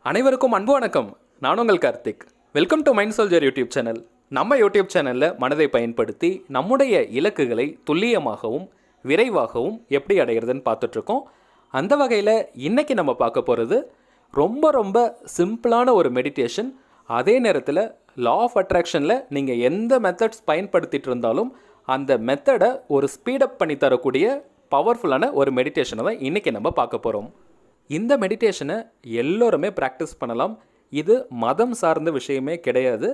அனைவருக்கும் அன்பு வணக்கம். நான் உங்கள் Karthik. Welcome to mind soldier YouTube channel. நம்ம யூடியூப் சேனலில் மனதை பயன்படுத்தி நம்முடைய இலக்குகளை துல்லியமாகவும் விரைவாகவும் எப்படி அடைகிறதுன்னு பார்த்துட்ருக்கோம். அந்த வகையில் இன்றைக்கி நம்ம பார்க்க போகிறது ரொம்ப சிம்பிளான ஒரு மெடிடேஷன். அதே நேரத்தில் லா ஆஃப் அட்ராக்ஷனில் நீங்கள் எந்த மெத்தட்ஸ் பயன்படுத்திகிட்டு இருந்தாலும் அந்த மெத்தடை ஒரு ஸ்பீடப் பண்ணி தரக்கூடிய பவர்ஃபுல்லான ஒரு மெடிடேஷனை தான் இன்றைக்கி நம்ம பார்க்க போகிறோம். இந்த மெடிடேஷனை எல்லோருமே ப்ராக்டிஸ் பண்ணலாம். இது மதம் சார்ந்த விஷயமே கிடையாது.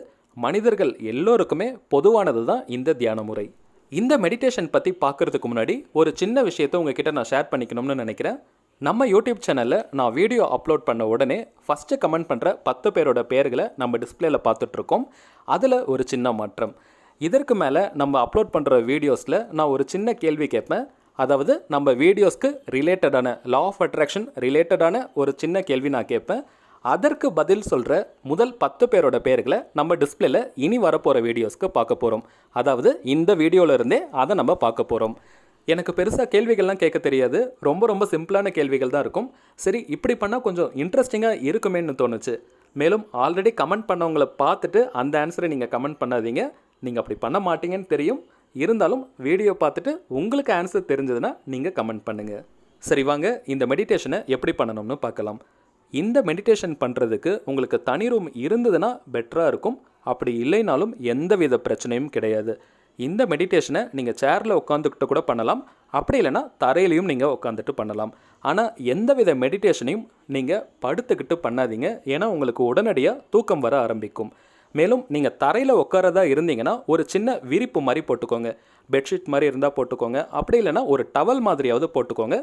மனிதர்கள் எல்லோருக்குமே பொதுவானது தான் இந்த தியான முறை. இந்த மெடிடேஷன் பற்றி பார்க்குறதுக்கு முன்னாடி ஒரு சின்ன விஷயத்தை உங்ககிட்ட நான் ஷேர் பண்ணிக்கணும்னு நினைக்கிறேன். நம்ம யூடியூப் சேனலில் நான் வீடியோ அப்லோட் பண்ண உடனே ஃபஸ்ட்டு கமெண்ட் பண்ணுற 10 பேரோட பேர்களை நம்ம டிஸ்பிளேயில் பார்த்துட்ருக்கோம். அதில் ஒரு சின்ன மாற்றம். இதற்கு மேலே நம்ம அப்லோட் பண்ணுற வீடியோஸில் நான் ஒரு சின்ன கேள்வி கேட்பேன். அதாவது நம்ம வீடியோஸ்க்கு ரிலேட்டடான லா ஆஃப் அட்ராக்ஷன் ரிலேட்டடான ஒரு சின்ன கேள்வி நான் கேட்பேன். அதற்கு பதில் சொல்கிற முதல் 10 பேரோட பேர்களை நம்ம டிஸ்பிளேல இனி வரப்போகிற வீடியோஸ்க்கு பார்க்க போகிறோம். அதாவது இந்த வீடியோவிலேருந்தே அதை நம்ம பார்க்க போகிறோம். எனக்கு பெருசாக கேள்விகள்லாம் கேட்க தெரியாது. ரொம்ப சிம்பிளான கேள்விகள் தான் இருக்கும். சரி, இப்படி பண்ணால் கொஞ்சம் இன்ட்ரெஸ்டிங்காக இருக்குமேன்னு தோணுச்சு. மேலும் ஆல்ரெடி கமெண்ட் பண்ணவங்களை பார்த்துட்டு அந்த ஆன்சரை நீங்கள் கமெண்ட் பண்ணாதீங்க. நீங்கள் அப்படி பண்ண மாட்டீங்கன்னு தெரியும். இருந்தாலும் வீடியோ பார்த்துட்டு உங்களுக்கு ஆன்சர் தெரிஞ்சதுன்னா நீங்கள் கமெண்ட் பண்ணுங்கள். சரி, வாங்க இந்த மெடிடேஷனை எப்படி பண்ணணும்னு பார்க்கலாம். இந்த மெடிடேஷன் பண்ணுறதுக்கு உங்களுக்கு தனி ரூம் இருந்ததுன்னா பெட்டராக இருக்கும். அப்படி இல்லைனாலும் எந்தவித பிரச்சனையும் கிடையாது. இந்த மெடிடேஷனை நீங்கள் சேரில் உட்காந்துக்கிட்டு கூட பண்ணலாம். அப்படி இல்லைனா தரையிலையும் நீங்கள் உட்காந்துட்டு பண்ணலாம். ஆனால் எந்தவித மெடிடேஷனையும் நீங்கள் படுத்துக்கிட்டு பண்ணாதீங்க. ஏன்னா உங்களுக்கு உடனடியாக தூக்கம் வர ஆரம்பிக்கும். மேலும் நீங்கள் தரையில் உட்காரதா இருந்தீங்கன்னா ஒரு சின்ன விரிப்பு மாதிரி போட்டுக்கோங்க. பெட்ஷீட் மாதிரி இருந்தால் போட்டுக்கோங்க. அப்படி இல்லைனா ஒரு டவல் மாதிரியாவது போட்டுக்கோங்க.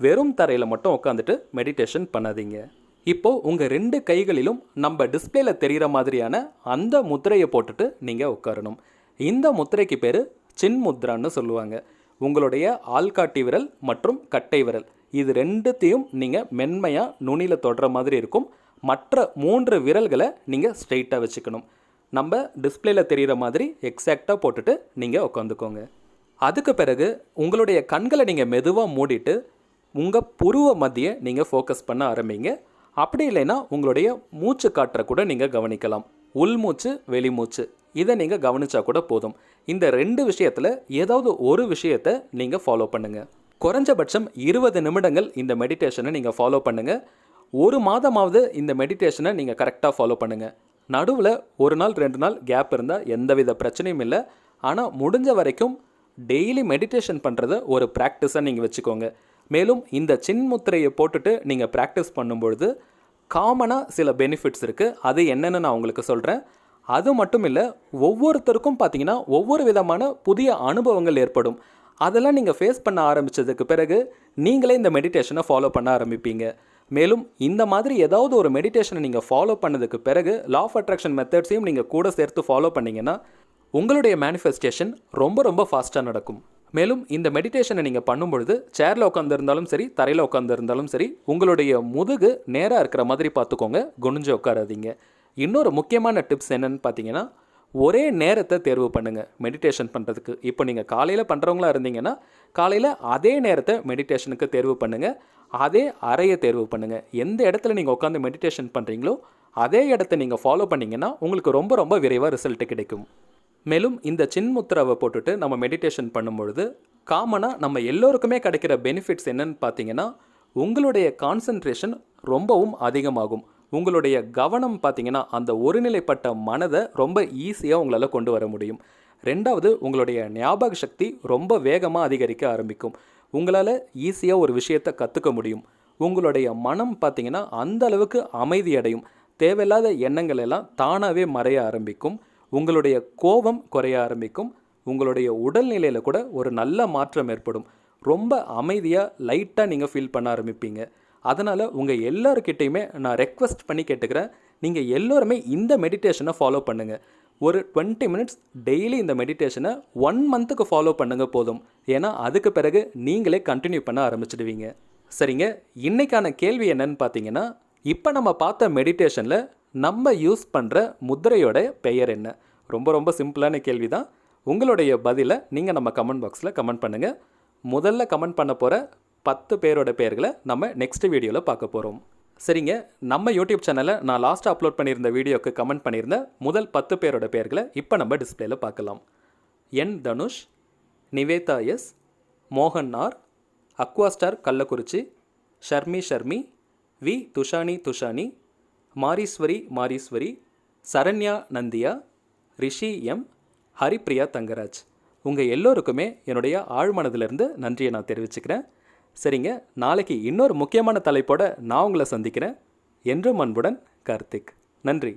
வெறும் தரையில் மட்டும் உட்காந்துட்டு மெடிடேஷன் பண்ணாதீங்க. இப்போது உங்கள் 2 கைகளிலும் நம்ம டிஸ்பிளேல தெரிகிற மாதிரியான அந்த முத்திரையை போட்டுட்டு நீங்கள் உட்காரணும். இந்த முத்திரைக்கு பேர் சின் முத்ரான்னு சொல்லுவாங்க. உங்களுடைய ஆள்காட்டி விரல் மற்றும் கட்டை விரல் இது 2த்தையும் நீங்கள் மென்மையாக நுனியில் தொடுற மாதிரி இருக்கும். மற்ற 3 விரல்களை நீங்கள் ஸ்ட்ரெயிட்டாக வச்சுக்கணும். நம்ம டிஸ்பிளேல தெரிகிற மாதிரி எக்ஸாக்டாக போட்டுட்டு நீங்கள் உட்காந்துக்கோங்க. அதுக்கு பிறகு உங்களுடைய கண்களை நீங்கள் மெதுவாக மூடிட்டு உங்கள் புருவ மத்தியை நீங்கள் ஃபோக்கஸ் பண்ண ஆரம்பிங்க. அப்படி இல்லைன்னா உங்களுடைய மூச்சு காற்றை கூட நீங்கள் கவனிக்கலாம். உள்மூச்சு வெளிமூச்சு இதை நீங்கள் கவனித்தா கூட போதும். இந்த 2 விஷயத்தில் ஏதாவது ஒரு விஷயத்தை நீங்கள் ஃபாலோ பண்ணுங்கள். குறைஞ்சபட்சம் 20 நிமிடங்கள் இந்த மெடிடேஷனை நீங்கள் ஃபாலோ பண்ணுங்கள். 1 மாதமாவது இந்த மெடிடேஷனை நீங்கள் கரெக்டாக ஃபாலோ பண்ணுங்கள். நடுவில் 1 நாள் 2 நாள் கேப் இருந்தால் எந்தவித பிரச்சனையும் இல்லை. ஆனால் முடிஞ்ச வரைக்கும் டெய்லி மெடிடேஷன் பண்ணுறத ஒரு ப்ராக்டிஸாக நீங்கள் வச்சுக்கோங்க. மேலும் இந்த சின் முத்திரையை போட்டுட்டு நீங்கள் ப்ராக்டிஸ் பண்ணும்பொழுது காமனாக சில பெனிஃபிட்ஸ் இருக்குது. அது என்னென்னு நான் உங்களுக்கு சொல்கிறேன். அது மட்டும் இல்லை, ஒவ்வொருத்தருக்கும் பார்த்தீங்கன்னா ஒவ்வொரு விதமான புதிய அனுபவங்கள் ஏற்படும். அதெல்லாம் நீங்கள் ஃபேஸ் பண்ண ஆரம்பித்ததுக்கு பிறகு நீங்களே இந்த மெடிடேஷனை ஃபாலோ பண்ண ஆரம்பிப்பீங்க. மேலும் இந்த மாதிரி ஏதாவது ஒரு மெடிடேஷனை நீங்கள் ஃபாலோ பண்ணதுக்கு பிறகு லா ஆஃப் அட்ராக்ஷன் மெத்தட்ஸையும் நீங்கள் கூட சேர்த்து ஃபாலோ பண்ணிங்கன்னா உங்களுடைய மேனிஃபெஸ்டேஷன் ரொம்ப ஃபாஸ்ட்டாக நடக்கும். மேலும் இந்த மெடிடேஷனை நீங்கள் பண்ணும்பொழுது சேரில் உட்காந்துருந்தாலும் சரி, தரையில் உட்காந்துருந்தாலும் சரி, உங்களுடைய முதுகு நேராக இருக்கிற மாதிரி பார்த்துக்கோங்க. குனிஞ்சு உட்காராதீங்க. இன்னொரு முக்கியமான டிப்ஸ் என்னென்னு பார்த்தீங்கன்னா, ஒரே நேரத்தை தேர்வு பண்ணுங்கள் மெடிடேஷன் பண்ணுறதுக்கு. இப்போ நீங்கள் காலையில் பண்ணுறவங்களா இருந்தீங்கன்னா காலையில் அதே நேரத்தை மெடிடேஷனுக்கு தேர்வு பண்ணுங்கள். அதே அறையை தேர்வு பண்ணுங்கள். எந்த இடத்துல நீங்கள் உட்காந்து மெடிடேஷன் பண்ணுறீங்களோ அதே இடத்த நீங்கள் ஃபாலோ பண்ணிங்கன்னா உங்களுக்கு ரொம்ப விரைவாக ரிசல்ட் கிடைக்கும். மேலும் இந்த சின் முத்திராவை போட்டுட்டு நம்ம மெடிடேஷன் பண்ணும்பொழுது காமனாக நம்ம எல்லோருக்குமே கிடைக்கிற பெனிஃபிட்ஸ் என்னன்னு பார்த்தீங்கன்னா, உங்களுடைய கான்சன்ட்ரேஷன் ரொம்பவும் அதிகமாகும். உங்களுடைய கவனம் பார்த்தீங்கன்னா அந்த ஒருநிலைப்பட்ட மனதை ரொம்ப ஈஸியாக உங்களால் கொண்டு வர முடியும். 2வது, உங்களுடைய ஞாபக சக்தி ரொம்ப வேகமாக அதிகரிக்க ஆரம்பிக்கும். உங்களால் ஈஸியாக ஒரு விஷயத்தை கற்றுக்க முடியும். உங்களுடைய மனம் பார்த்தீங்கன்னா அந்த அளவுக்கு அமைதியடையும். தேவையில்லாத எண்ணங்கள் எல்லாம் தானாகவே மறைய ஆரம்பிக்கும். உங்களுடைய கோபம் குறைய ஆரம்பிக்கும். உங்களுடைய உடல்நிலையில் கூட ஒரு நல்ல மாற்றம் ஏற்படும். ரொம்ப அமைதியாக லைட்டாக நீங்கள் ஃபீல் பண்ண ஆரம்பிப்பீங்க. அதனால் உங்கள் எல்லாருக்கிட்டையுமே நான் ரெக்வெஸ்ட் பண்ணி கேட்டுக்கிறேன், நீங்கள் எல்லோருமே இந்த மெடிடேஷனை ஃபாலோ பண்ணுங்கள். ஒரு 20 மினிட்ஸ் டெய்லி இந்த மெடிடேஷனை 1 மந்த்துக்கு ஃபாலோ பண்ணுங்கள் போதும். ஏன்னா அதுக்கு பிறகு நீங்களே கண்டினியூ பண்ண ஆரம்பிச்சிடுவீங்க. சரிங்க, இன்றைக்கான கேள்வி என்னன்னு பார்த்தீங்கன்னா, இப்போ நம்ம பார்த்த மெடிடேஷனில் நம்ம யூஸ் பண்ணுற முத்திரையோட பெயர் என்ன? ரொம்ப சிம்பிளான கேள்வி தான். உங்களுடைய பதிலை நீங்கள் நம்ம கமெண்ட் பாக்ஸில் கமெண்ட் பண்ணுங்கள். முதல்ல கமெண்ட் பண்ண போகிற 10 பேரோட பெயர்களை நம்ம நெக்ஸ்ட் வீடியோவில் பார்க்க போகிறோம். சரிங்க, நம்ம யூடியூப் சேனலை நான் லாஸ்ட்டாக அப்லோட் பண்ணியிருந்த வீடியோக்கு கமெண்ட் பண்ணியிருந்த முதல் 10 பேரோட பேர்களை இப்போ நம்ம டிஸ்பிளேயில் பார்க்கலாம். என் தனுஷ், நிவேதா எஸ், மோகன் R, Aquastar Kallakurichi, Sharmi, V Dushani, Mariswari, Saranya Nandhiya, Rishi M, Haripriya Thangaraj. உங்கள் எல்லோருக்குமே என்னுடைய ஆழ்மனதிலிருந்து நன்றியை நான் தெரிவிச்சுக்கிறேன். சரிங்க, நாளைக்கு இன்னொரு முக்கியமான தலைப்போட நான் உங்களை சந்திக்கிறேன். என்றும் அன்புடன் கார்த்திக். நன்றி.